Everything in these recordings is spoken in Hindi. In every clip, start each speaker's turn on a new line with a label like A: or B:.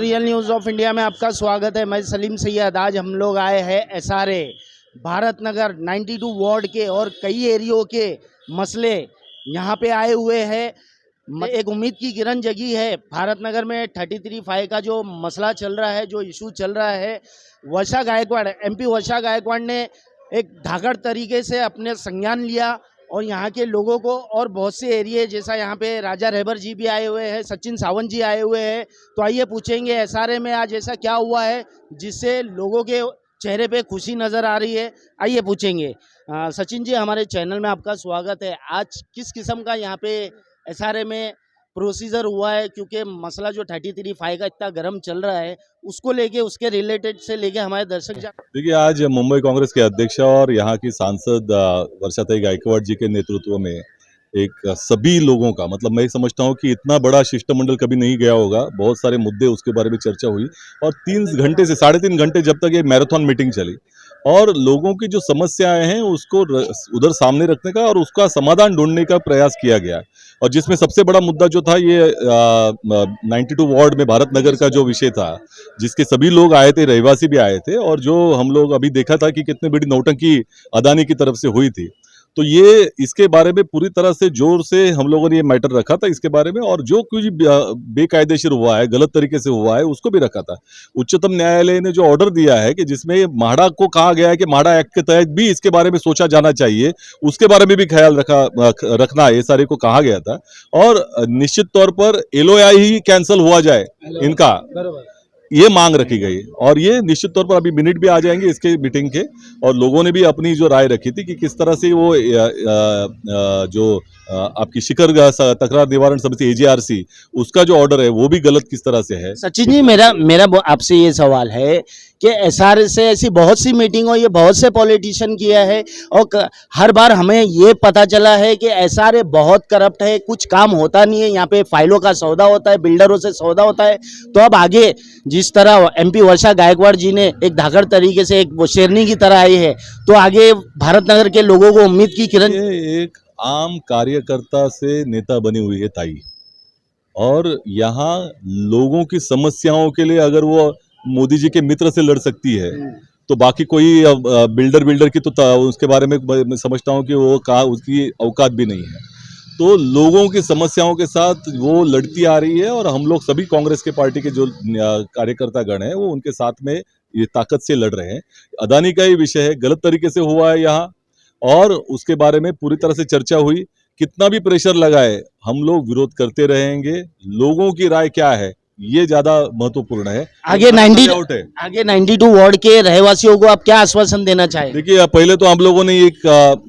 A: रियल न्यूज़ ऑफ इंडिया में आपका स्वागत है। मैं सलीम सैयद। आज हम लोग आए हैं एसआरए भारत नगर 92 वार्ड के और कई एरियो के मसले यहाँ पे आए हुए हैं। एक उम्मीद की किरण जगी है। भारत नगर में 33(5) का जो मसला चल रहा है, जो इशू चल रहा है, वर्षा गायकवाड़, एमपी वर्षा गायकवाड़ ने एक धाकड़ तरीके से अपने संज्ञान लिया और यहाँ के लोगों को, और बहुत से एरिए जैसा यहाँ पे राजा रहबर जी भी आए हुए हैं, सचिन सावंत जी आए हुए हैं। तो आइए पूछेंगे एसआरए में आज ऐसा क्या हुआ है जिससे लोगों के चेहरे पे खुशी नज़र आ रही है। आइए पूछेंगे। सचिन जी, हमारे चैनल में आपका स्वागत है। आज किस किस्म का यहाँ पे एसआरए में प्रोसीजर हुआ है, क्योंकि मसला जो 33(5) का इतना गर्म चल रहा है, उसको लेके, उसके रिलेटेड से लेके हमारे दर्शक
B: देखिए, आज मुंबई कांग्रेस के अध्यक्ष और यहाँ की सांसद वर्षाताई गायकवाड़ जी के नेतृत्व में एक सभी लोगों का, मतलब मैं समझता हूँ कि इतना बड़ा शिष्टमंडल कभी नहीं गया होगा। बहुत सारे मुद्दे उसके बारे में चर्चा हुई और 3 घंटे से 3.5 घंटे जब तक ये मैराथन मीटिंग चली और लोगों की जो समस्याएं हैं उसको उधर सामने रखने का और उसका समाधान ढूंढने का प्रयास किया गया। और जिसमें सबसे बड़ा मुद्दा जो था, ये 92 वार्ड में भारत नगर का जो विषय था, जिसके सभी लोग आए थे, रहवासी भी आए थे, और जो हम लोग अभी देखा था कि कितनी बड़ी नौटंकी अदानी की तरफ से हुई थी। तो ये इसके बारे में पूरी तरह से जोर से हम लोगों ने ये मैटर रखा था इसके बारे में, और जो कुछ बेकायदेशीर हुआ है, गलत तरीके से हुआ है, उसको भी रखा था। उच्चतम न्यायालय ने जो ऑर्डर दिया है कि जिसमें म्हाडा को कहा गया है कि म्हाडा एक्ट के तहत भी इसके बारे में सोचा जाना चाहिए, उसके बारे में भी ख्याल रखना है, ये सारे को कहा गया था। और निश्चित तौर पर एलओआई ही कैंसिल हुआ जाए इनका, ये मांग रखी गई। और ये निश्चित तौर पर अभी मिनट भी आ जाएंगे इसके मीटिंग के, और लोगों ने भी अपनी जो राय रखी थी कि किस तरह से वो जो आपकी शिखर तकरार निवारण समिति एजीआरसी, उसका जो ऑर्डर है वो भी गलत किस तरह से है।
A: सचिन जी, मेरा आपसे ये सवाल है कि एसआरए से ऐसी बहुत सी मीटिंग हुई है, बहुत से पॉलिटिशियन किया है, और हर बार हमें ये पता चला है कि एसआरए बहुत करप्ट है, कुछ काम होता नहीं है, यहाँ पे फाइलों का सौदा होता है, बिल्डरों से सौदा होता है। तो अब आगे जिस तरह एमपी वर्षा गायकवाड़ जी ने एक धाकड़ तरीके से एक शेरनी की तरह आई है, तो आगे भारत नगर के लोगों को उम्मीद की किरण।
B: एक आम कार्यकर्ता से नेता बनी हुई है ताई, और यहाँ लोगों की समस्याओं के लिए अगर वो मोदी जी के मित्र से लड़ सकती है, तो बाकी कोई बिल्डर की तो उसके बारे में मैं समझता हूँ कि वो उसकी औकात भी नहीं है। तो लोगों की समस्याओं के साथ वो लड़ती आ रही है, और हम लोग सभी कांग्रेस के पार्टी के जो कार्यकर्ता गण हैं वो उनके साथ में ये ताकत से लड़ रहे हैं। अदानी का ही विषय है, गलत तरीके से हुआ है यहाँ, और उसके बारे में पूरी तरह से चर्चा हुई। कितना भी प्रेशर लगाए, हम लोग विरोध करते रहेंगे। लोगों की राय क्या है ये ज्यादा महत्वपूर्ण है।
A: आगे 92 वार्ड के रहवासियों को आप क्या आश्वासन देना चाहेंगे?
B: देखिए, पहले तो हम लोगों ने एक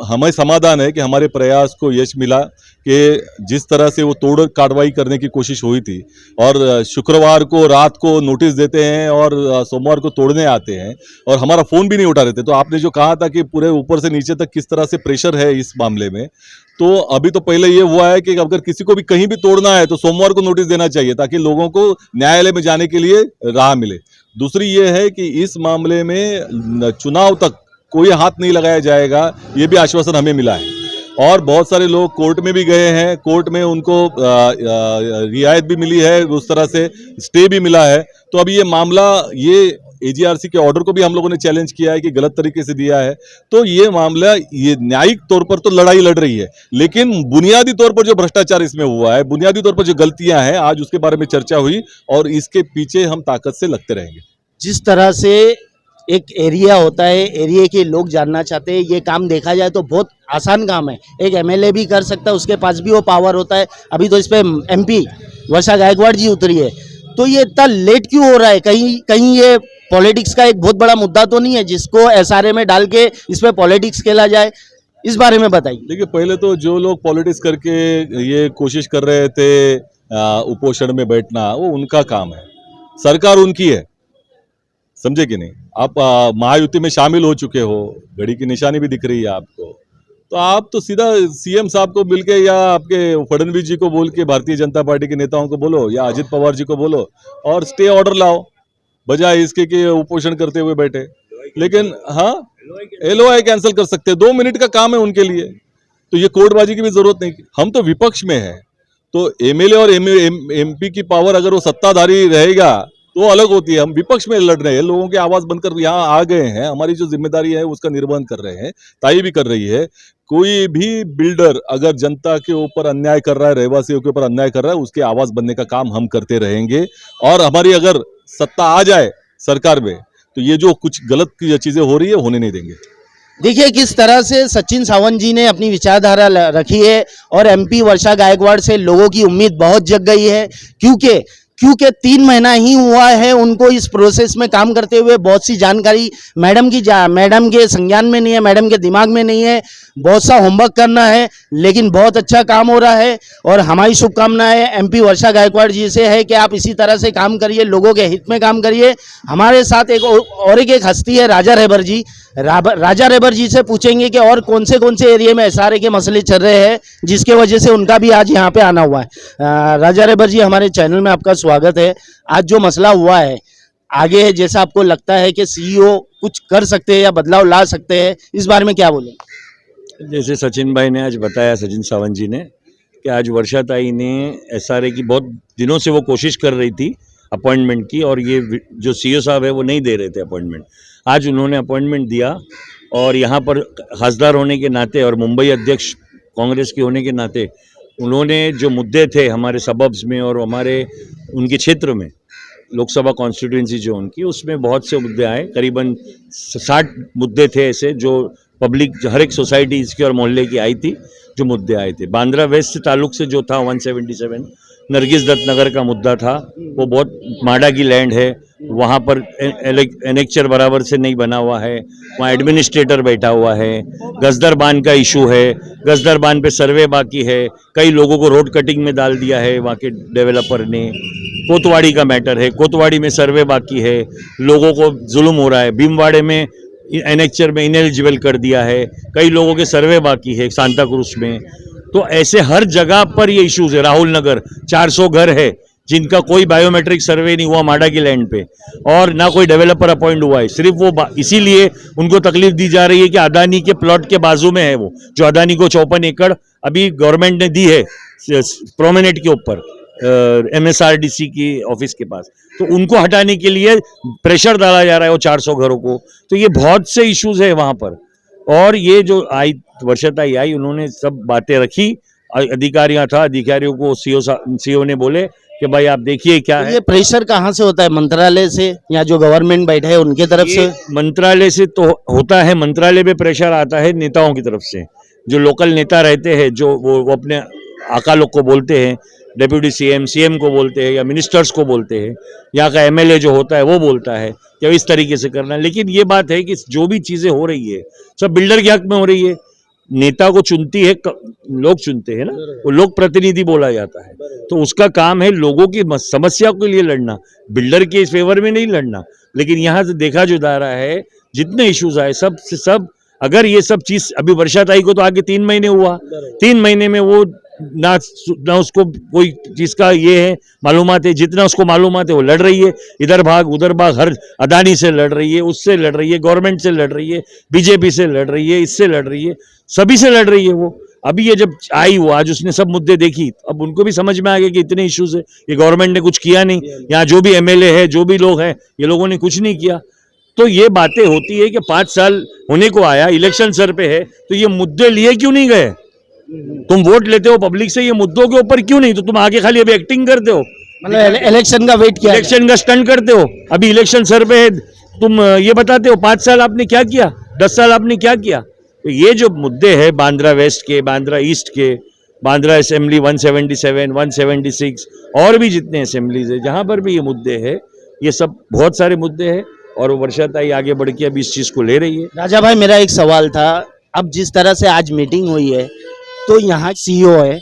B: हमें समाधान है कि हमारे प्रयास को यश मिला कि जिस तरह से वो तोड़ कार्रवाई करने की कोशिश हुई थी, और शुक्रवार को रात को नोटिस देते हैं और सोमवार को तोड़ने आते हैं, और हमारा फ़ोन भी नहीं उठा रहे थे। तो आपने जो कहा था कि पूरे ऊपर से नीचे तक किस तरह से प्रेशर है इस मामले में, तो अभी तो पहले ये हुआ है कि अगर किसी को भी कहीं भी तोड़ना है तो सोमवार को नोटिस देना चाहिए, ताकि लोगों को न्यायालय में जाने के लिए राह मिले। दूसरी ये है कि इस मामले में चुनाव तक कोई हाथ नहीं लगाया जाएगा, ये भी आश्वासन हमें मिला है। और बहुत सारे लोग कोर्ट में भी गए हैं, कोर्ट में उनको रियायत भी मिली है, उस तरह से स्टे भी मिला है। तो अभी ये मामला, ये एजीआरसी के ऑर्डर को भी हम लोगों ने चैलेंज किया है कि गलत तरीके से दिया है। तो ये मामला, ये न्यायिक तौर पर तो लड़ाई लड़ रही है, लेकिन बुनियादी तौर पर जो भ्रष्टाचार इसमें हुआ है, बुनियादी तौर पर जो गलतियां हैं, आज उसके बारे में चर्चा हुई, और इसके पीछे हम ताकत से लगते रहेंगे।
A: जिस तरह से एक एरिया होता है, एरिया के लोग जानना चाहते हैं, ये काम देखा जाए तो बहुत आसान काम है, एक एमएलए भी कर सकता है, उसके पास भी वो पावर होता है। अभी तो इस पे एमपी वर्षा गायकवाड़ जी उतरी है, तो ये इतना लेट क्यों हो रहा है? कहीं ये पॉलिटिक्स का एक बहुत बड़ा मुद्दा तो नहीं है जिसको एसआरए में डाल के इस पे पॉलिटिक्स खेला जाए? इस बारे में बताइए।
B: देखिए, पहले तो जो लोग पॉलिटिक्स करके ये कोशिश कर रहे थे उपोषण में बैठना, वो उनका काम है, सरकार उनकी है, समझे कि नहीं? आप महायुति में शामिल हो चुके हो, घड़ी की निशानी भी दिख रही है आपको, तो आप तो सीधा सीएम साहब को मिलके, या आपके फडणवीस जी को बोल के, भारतीय जनता पार्टी के नेताओं को बोलो, या अजित पवार जी को बोलो, और स्टे ऑर्डर लाओ, बजाय इसके कि उपोषण करते हुए बैठे। लेकिन हाँ, एलओआई कैंसिल कर सकते हैं, 2 मिनट का काम है उनके लिए, तो ये कोर्टबाजी की भी जरूरत नहीं। हम तो विपक्ष में है, तो एमएलए और एमपी की पावर, अगर वो सत्ताधारी रहेगा तो अलग होती है। हम विपक्ष में लड़ रहे हैं, लोगों की आवाज बनकर यहाँ आ गए हैं, हमारी जो जिम्मेदारी है उसका निर्वहन कर रहे हैं, ताई भी कर रही है। कोई भी बिल्डर अगर जनता के ऊपर अन्याय कर रहा है, रहवासियों के ऊपर अन्याय कर रहा है, उसकी आवाज बनने का काम हम करते रहेंगे। और हमारी अगर सत्ता आ जाए सरकार में, तो ये जो कुछ गलत की चीजें हो रही है होने नहीं देंगे।
A: देखिए किस तरह से सचिन सावंत जी ने अपनी विचारधारा रखी है और एमपी वर्षा गायकवाड़ से लोगों की उम्मीद बहुत जग गई है, क्योंकि 3 महीना ही हुआ है उनको इस प्रोसेस में काम करते हुए। बहुत सी जानकारी मैडम के संज्ञान में नहीं है, मैडम के दिमाग में नहीं है, बहुत सा होमवर्क करना है, लेकिन बहुत अच्छा काम हो रहा है। और हमारी शुभकामनाएं एमपी वर्षा गायकवाड़ जी से है कि आप इसी तरह से काम करिए, लोगों के हित में काम करिए। हमारे साथ एक हस्ती है राजा रेबर जी। राजा रेबर जी से पूछेंगे कि और कौन से एरिया में एसआरए के मसले चल रहे हैं जिसके वजह से उनका भी आज यहाँ पे आना हुआ है। राजा रेबर जी, हमारे चैनल में आपका स्वागत है। आज जो मसला हुआ है, आगे जैसा आपको लगता है कि सीईओ कुछ कर सकते हैं या बदलाव ला सकते हैं, इस बारे में क्या बोलें?
C: जैसे सचिन भाई ने आज बताया, सचिन सावंत जी ने, कि आज वर्षा ताई ने एसआरए की बहुत दिनों से वो कोशिश कर रही थी अपॉइंटमेंट की, और ये जो सीईओ साहब है वो नहीं दे रहे थे अपॉइंटमेंट। आज उन्होंने अपॉइंटमेंट दिया, और यहाँ पर खासदार होने के नाते और मुंबई अध्यक्ष कांग्रेस के होने के नाते उन्होंने जो मुद्दे थे हमारे सबब्स में और हमारे उनके क्षेत्र में, लोकसभा कॉन्स्टिट्यूंसी जो उनकी, उसमें बहुत से मुद्दे आए। करीबन 60 मुद्दे थे ऐसे जो पब्लिक, हर एक सोसाइटी इसकी और मोहल्ले की आई थी, जो मुद्दे आए थे। बांद्रा वेस्ट ताल्लुक से जो था 177 नरगिस दत्त नगर का मुद्दा था, वो बहुत माडा की लैंड है, वहाँ पर एनेक्चर बराबर से नहीं बना हुआ है, वहाँ एडमिनिस्ट्रेटर बैठा हुआ है। गजदर बांध का इशू है, गजदर बांध पे सर्वे बाकी है, कई लोगों को रोड कटिंग में डाल दिया है वहाँ के डेवलपर ने। कोतवाड़ी का मैटर है, कोतवाड़ी में सर्वे बाकी है, लोगों को जुल्म हो रहा है। भीमवाड़े में एनेक्चर में इनएलिजिबल कर दिया है, कई लोगों के सर्वे बाकी है सांता क्रूज में। तो ऐसे हर जगह पर ये इश्यूज है। राहुल नगर 400 घर है जिनका कोई बायोमेट्रिक सर्वे नहीं हुआ माडा की लैंड पे, और ना कोई डेवलपर अपॉइंट हुआ है। सिर्फ वो इसीलिए उनको तकलीफ दी जा रही है कि अदानी के प्लॉट के बाजू में है वो, जो अदानी को 54 एकड़ अभी गवर्नमेंट ने दी है प्रोमेनेट के ऊपर, MSRDC की ऑफिस के पास, तो उनको हटाने के लिए प्रेशर डाला जा रहा है वो 400 घरों को। तो ये बहुत से इश्यूज है वहां पर। और ये जो आई वर्षाताई आई, उन्होंने सब बातें रखी, अधिकारियों को सीओ ने बोले कि भाई आप देखिए क्या है।
A: ये प्रेशर कहाँ से होता है, मंत्रालय से या जो गवर्नमेंट बैठे है उनके तरफ से?
C: मंत्रालय से तो होता है, मंत्रालय में प्रेशर आता है नेताओं की तरफ से। जो लोकल नेता रहते हैं, जो वो अपने आका लोग को बोलते हैं, डेप्यूटी सीएम को बोलते हैं या मिनिस्टर्स को बोलते हैं, यहाँ का एमएलए जो होता है वो बोलता है कि इस तरीके से करना है। लेकिन ये बात है कि जो भी चीजें हो रही है सब बिल्डर के हक में हो रही है। नेता को चुनती है, लोग चुनते हैं ना, वो लोक प्रतिनिधि बोला जाता है, तो उसका काम है लोगों की समस्या के लिए लड़ना, बिल्डर के फेवर में नहीं लड़ना। लेकिन यहाँ से देखा जो जा रहा है, जितने इश्यूज आए सब से सब, अगर ये सब चीज, अभी वर्षाताई को तो आगे 3 महीने हुआ, 3 महीने में वो ना उसको कोई चीज का ये है मालूमात है, जितना उसको मालूमात है वो लड़ रही है, इधर भाग उधर भाग, हर अदानी से लड़ रही है, उससे लड़ रही है, गवर्नमेंट से लड़ रही है, बीजेपी से लड़ रही है, इससे लड़ रही है, सभी से लड़ रही है वो। अभी ये जब आई वो आज उसने सब मुद्दे देखी, अब उनको भी समझ में आ गया कि इतने इश्यूज है, ये गवर्नमेंट ने कुछ किया नहीं, यहाँ जो भी एमएलए है, जो भी लोग हैं, ये लोगों ने कुछ नहीं किया। तो ये बातें होती है कि 5 साल होने को आया, इलेक्शन सर पे है, तो ये मुद्दे लिए क्यों नहीं गए? तुम वोट लेते हो पब्लिक से, ये मुद्दों के ऊपर क्यों नहीं? तो तुम आगे खाली अभी एक्टिंग करते हो,
A: मतलब इलेक्शन का वेट किया,
C: इलेक्शन का स्टंट करते हो। अभी इलेक्शन सर पे है, तुम ये बताते हो 5 साल आपने क्या किया, 10 साल आपने क्या किया? तो ये जो मुद्दे हैं बांद्रा वेस्ट के, बांद्रा ईस्ट के, बांद्रा असेंबली 177, 176 और भी जितने असेंबलीज है जहां पर भी ये मुद्दे हैं, ये सब बहुत सारे मुद्दे हैं, और वर्षाताई आगे बढ़ के अभी इस चीज को ले रही है।
A: राजा भाई, मेरा एक सवाल था, अब जिस तरह से आज मीटिंग हुई है, तो यहाँ सीईओ है,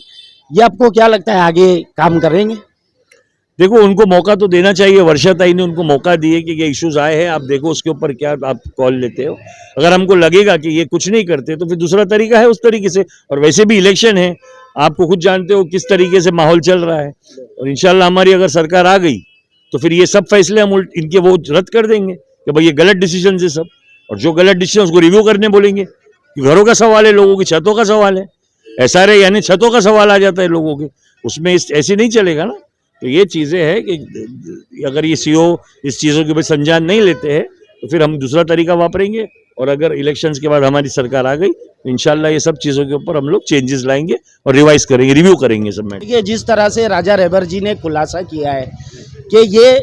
A: ये आपको क्या लगता है आगे काम करेंगे?
C: देखो, उनको मौका तो देना चाहिए। वर्षाताई ने उनको मौका दिए कि ये इश्यूज आए हैं, आप देखो उसके ऊपर क्या आप कॉल लेते हो। अगर हमको लगेगा कि ये कुछ नहीं करते तो फिर दूसरा तरीका है उस तरीके से। और वैसे भी इलेक्शन है, आपको खुद जानते हो किस तरीके से माहौल चल रहा है, और इंशाल्लाह हमारी अगर सरकार आ गई तो फिर ये सब फैसले हम इनके वो रद्द कर देंगे कि भाई ये गलत डिसीजन है सब, और जो गलत डिसीजन उसको रिव्यू करने बोलेंगे। घरों का सवाल है, लोगों की छतों का सवाल है, एसआरए यानी छतों का सवाल आ जाता है लोगों के, उसमें ऐसे नहीं चलेगा ना। तो ये चीज़ें हैं कि अगर ये सीओ इस चीज़ों के ऊपर संज्ञान नहीं लेते हैं तो फिर हम दूसरा तरीका वापरेंगे, और अगर इलेक्शंस के बाद हमारी सरकार आ गई तो इंशाल्लाह ये सब चीज़ों के ऊपर हम लोग चेंजेस लाएंगे और रिवाइज करेंगे, रिव्यू करेंगे सब मैटर।
A: देखिए, जिस तरह से राजा रहबर जी ने खुलासा किया है कि ये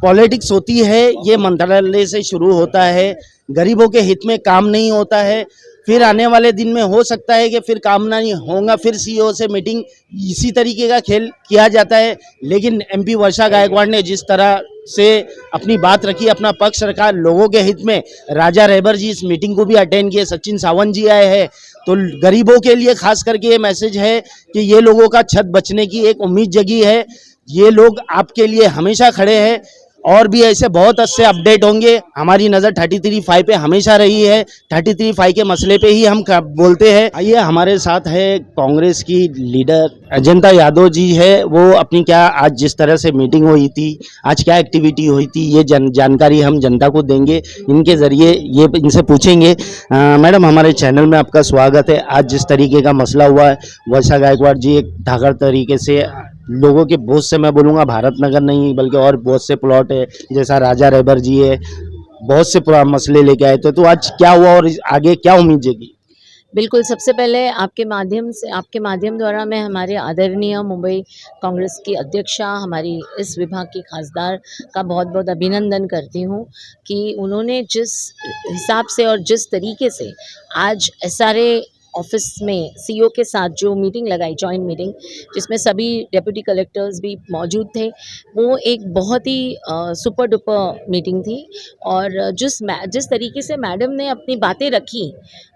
A: पॉलिटिक्स होती है, ये मंत्रालय से शुरू होता है, गरीबों के हित में काम नहीं होता है, फिर आने वाले दिन में हो सकता है कि फिर काम नहीं होगा, फिर सीईओ से मीटिंग, इसी तरीके का खेल किया जाता है। लेकिन एमपी वर्षा गायकवाड़ ने जिस तरह से अपनी बात रखी, अपना पक्ष रखा लोगों के हित में, राजा रहबर जी इस मीटिंग को भी अटेंड किए, सचिन सावंत जी आए हैं, तो गरीबों के लिए खास करके ये मैसेज है कि ये लोगों का छत बचने की एक उम्मीद जगी है, ये लोग आपके लिए हमेशा खड़े हैं। और भी ऐसे बहुत अच्छे अपडेट होंगे। हमारी नज़र 33/5 पे हमेशा रही है, 33/5 के मसले पे ही हम बोलते हैं। आइए, हमारे साथ है कांग्रेस की लीडर अजंता यादव जी है। वो अपनी क्या आज जिस तरह से मीटिंग हुई थी, आज क्या एक्टिविटी हुई थी, ये जानकारी हम जनता को देंगे, इनके ज़रिए ये इनसे पूछेंगे। मैडम, हमारे चैनल में आपका स्वागत है। आज जिस तरीके का मसला हुआ है, वर्षा गायकवाड़ जी एक ढाकर तरीके से लोगों के बहुत से, मैं बोलूँगा भारत नगर नहीं बल्कि और बहुत से प्लॉट है, जैसा राजा रहबर जी है, बहुत से मसले लेके आए थे। तो आज क्या हुआ और आगे क्या उम्मीद जगी?
D: बिल्कुल, सबसे पहले आपके माध्यम द्वारा मैं हमारे आदरणीय मुंबई कांग्रेस की अध्यक्षा, हमारी इस विभाग की खासदार का बहुत बहुत अभिनंदन करती हूँ कि उन्होंने जिस हिसाब से और जिस तरीके से आज एसआरए ऑफिस में सीईओ के साथ जो मीटिंग लगाई, जॉइंट मीटिंग, जिसमें सभी डेप्यूटी कलेक्टर्स भी मौजूद थे, वो एक बहुत ही सुपर डुपर मीटिंग थी। और जिस तरीके से मैडम ने अपनी बातें रखी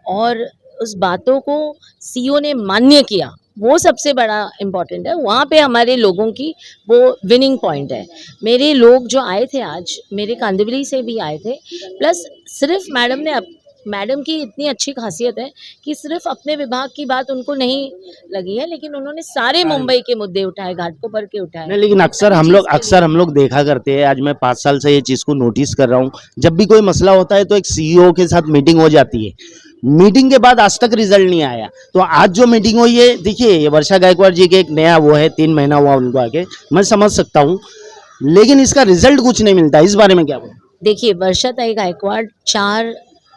D: और उस बातों को सीईओ ने मान्य किया, वो सबसे बड़ा इम्पॉर्टेंट है। वहाँ पे हमारे लोगों की वो विनिंग पॉइंट है। मेरे लोग जो आए थे आज, मेरे कांदिवली से भी आए थे, प्लस सिर्फ मैडम की इतनी अच्छी खासियत है कि सिर्फ अपने विभाग की बात उनको नहीं लगी है, लेकिन उन्होंने सारे मुंबई के मुद्दे उठाए, घाटकोपर के उठाए।
A: नहीं, लेकिन अक्सर हम लोग देखा करते हैं, आज मैं 5 साल से ये चीज़ को नोटिस कर रहा हूँ, जब भी कोई मसला होता है तो एक सीईओ के साथ मीटिंग हो जाती है, मीटिंग के बाद आज तक रिजल्ट नहीं आया। तो आज जो मीटिंग हुई है, देखिए ये वर्षा गायकवाड़ जी के एक नया वो है, 3 महीना हुआ उनको आके, मैं समझ सकता हूँ, लेकिन इसका रिजल्ट कुछ नहीं मिलता। इस बारे में क्या बोलूं?
D: देखिए, वर्षा ताई गायकवाड़ 4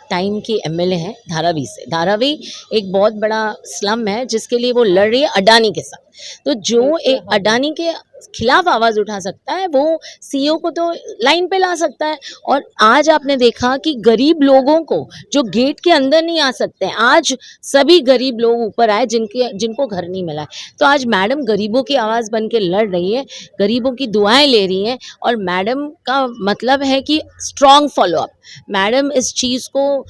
D: टाइम की एमएलए है धारावी से। धारावी एक बहुत बड़ा स्लम है जिसके लिए वो लड़ रही है अडानी के साथ। तो जो एक अडानी के खिलाफ आवाज़ उठा सकता है, वो सीईओ को तो लाइन पे ला सकता है। और आज आपने देखा कि गरीब लोगों को जो गेट के अंदर नहीं आ सकते हैं, आज सभी गरीब लोग ऊपर आए जिनको घर नहीं मिला है। तो आज मैडम गरीबों की आवाज़ बन के लड़ रही है, गरीबों की दुआएं ले रही हैं, और मैडम का मतलब है कि स्ट्रॉन्ग फॉलोअप। मैडम इस चीज़ को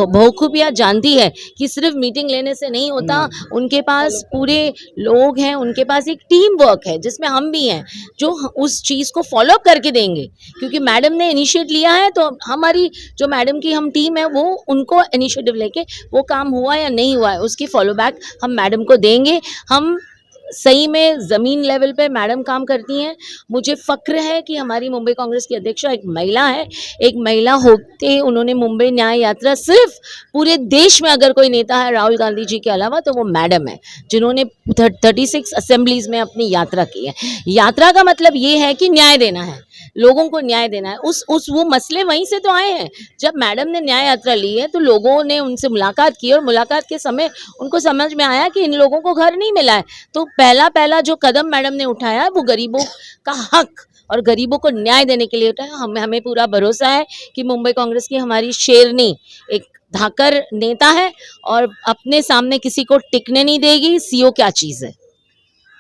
D: बखूबिया जानती है कि सिर्फ मीटिंग लेने से नहीं होता, उनके पास पूरे लोग हैं, उनके पास एक टीम वर्क है जिसमें हम भी हैं, जो उस चीज़ को फॉलो करके देंगे। क्योंकि मैडम ने इनिशिएट लिया है, तो हमारी जो मैडम की हम टीम है, वो उनको इनिशिएटिव लेके वो काम हुआ या नहीं हुआ है उसकी फॉलो बैक हम मैडम को देंगे। हम सही में ज़मीन लेवल पे मैडम काम करती हैं। मुझे फ़क्र है कि हमारी मुंबई कांग्रेस की अध्यक्षा एक महिला है। एक महिला होते उन्होंने मुंबई न्याय यात्रा, सिर्फ पूरे देश में अगर कोई नेता है राहुल गांधी जी के अलावा, तो वो मैडम है, जिन्होंने 36 असेंबलीज़ में अपनी यात्रा की है। यात्रा का मतलब ये है कि न्याय देना है, लोगों को न्याय देना है। वो मसले वहीं से तो आए हैं। जब मैडम ने न्याय यात्रा ली है तो लोगों ने उनसे मुलाकात की, और मुलाकात के समय उनको समझ में आया कि इन लोगों को घर नहीं मिला है। तो पहला जो कदम मैडम ने उठाया वो गरीबों का हक और गरीबों को न्याय देने के लिए उठाया। हमें पूरा भरोसा है कि मुंबई कांग्रेस की हमारी शेरनी एक धाकर नेता है और अपने सामने किसी को टिकने नहीं देगी। सीईओ क्या चीज़ है।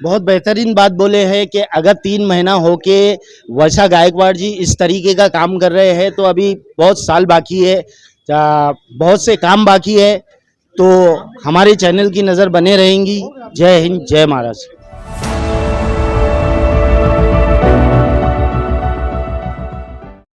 A: बहुत बेहतरीन बात बोले हैं कि अगर 3 महीना होके वर्षा गायकवाड़ जी इस तरीके का काम कर रहे हैं, तो अभी बहुत साल बाकी है, बहुत से काम बाकी है। तो हमारे चैनल की नज़र बने रहेंगी। जय हिंद, जय महाराष्ट्र।